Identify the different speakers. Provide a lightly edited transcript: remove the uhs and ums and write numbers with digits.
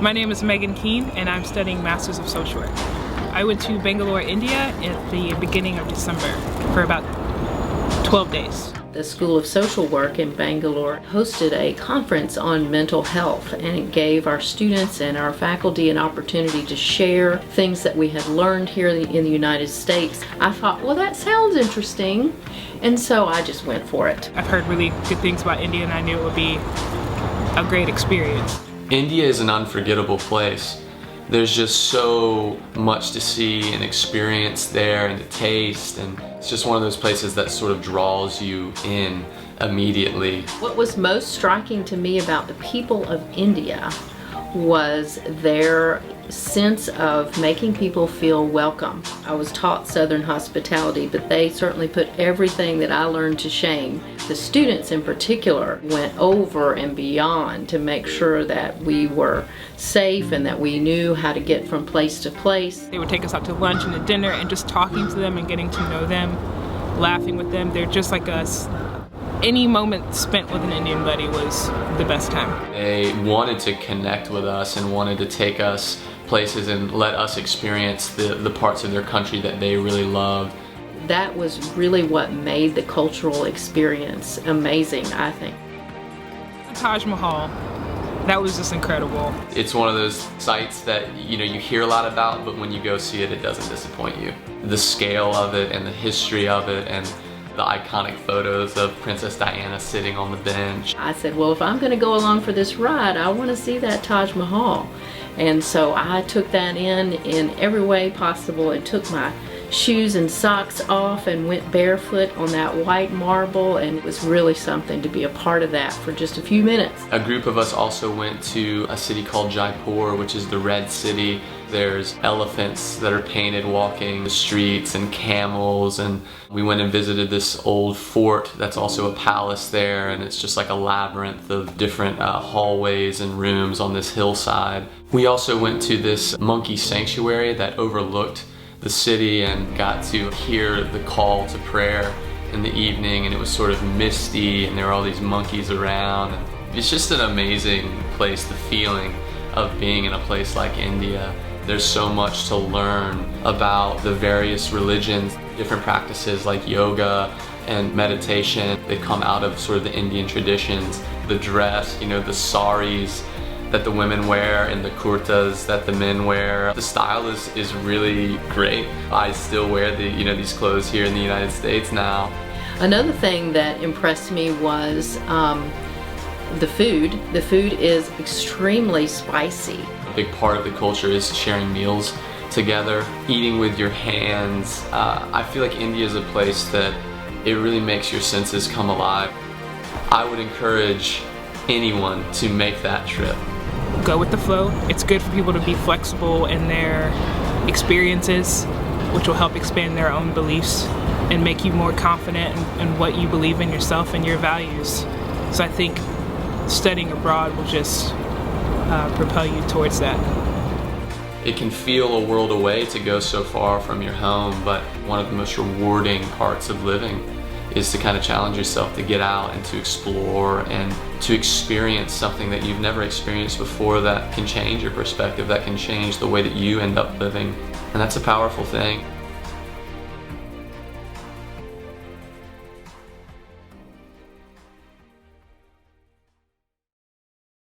Speaker 1: My name is Megan Keane and I'm studying Masters of Social Work. I went to Bangalore, India at the beginning of December for about 12 days.
Speaker 2: The School of Social Work in Bangalore hosted a conference on mental health, and it gave our students and our faculty an opportunity to share things that we had learned here in the United States. I thought, well, that sounds interesting, and so I just went for it.
Speaker 1: I've heard really good things about India and I knew it would be a great experience.
Speaker 3: India is an unforgettable place. There's just so much to see and experience there and to taste, and it's just one of those places that sort of draws you in immediately.
Speaker 2: What was most striking to me about the people of India was their sense of making people feel welcome. I was taught Southern hospitality, but they certainly put everything that I learned to shame. The students in particular went over and beyond to make sure that we were safe and that we knew how to get from place to place.
Speaker 1: They would take us out to lunch and to dinner, and just talking to them and getting to know them, laughing with them. They're just like us. Any moment spent with an Indian buddy was the best time.
Speaker 3: They wanted to connect with us and wanted to take us places and let us experience the parts of their country that they really loved.
Speaker 2: That was really what made the cultural experience amazing, I think.
Speaker 1: The Taj Mahal, that was just incredible.
Speaker 3: It's one of those sites that you hear a lot about, but when you go see it, it doesn't disappoint you. The scale of it and the history of it and the iconic photos of Princess Diana sitting on the bench.
Speaker 2: I said, well, if I'm going to go along for this ride, I want to see that Taj Mahal. And so I took that in every way possible and took my shoes and socks off and went barefoot on that white marble, and it was really something to be a part of that for just a few minutes.
Speaker 3: A group of us also went to a city called Jaipur, which is the Red City. There's elephants that are painted walking the streets and camels, and we went and visited this old fort that's also a palace there, and it's just like a labyrinth of different hallways and rooms on this hillside. We also went to this monkey sanctuary that overlooked the city and got to hear the call to prayer in the evening, and it was sort of misty and there were all these monkeys around. It's just an amazing place, the feeling of being in a place like India. There's so much to learn about the various religions, different practices like yoga and meditation that come out of sort of the Indian traditions. The dress, the saris that the women wear and the kurtas that the men wear. The style is really great. I still wear these clothes here in the United States now.
Speaker 2: Another thing that impressed me was the food. The food is extremely spicy.
Speaker 3: A big part of the culture is sharing meals together, eating with your hands. I feel like India is a place that it really makes your senses come alive. I would encourage anyone to make that trip.
Speaker 1: Go with the flow. It's good for people to be flexible in their experiences, which will help expand their own beliefs and make you more confident in what you believe in yourself and your values. So I think studying abroad will just propel you towards that.
Speaker 3: It can feel a world away to go so far from your home, but one of the most rewarding parts of living is to kind of challenge yourself to get out and to explore and to experience something that you've never experienced before that can change your perspective, that can change the way that you end up living. And that's a powerful thing.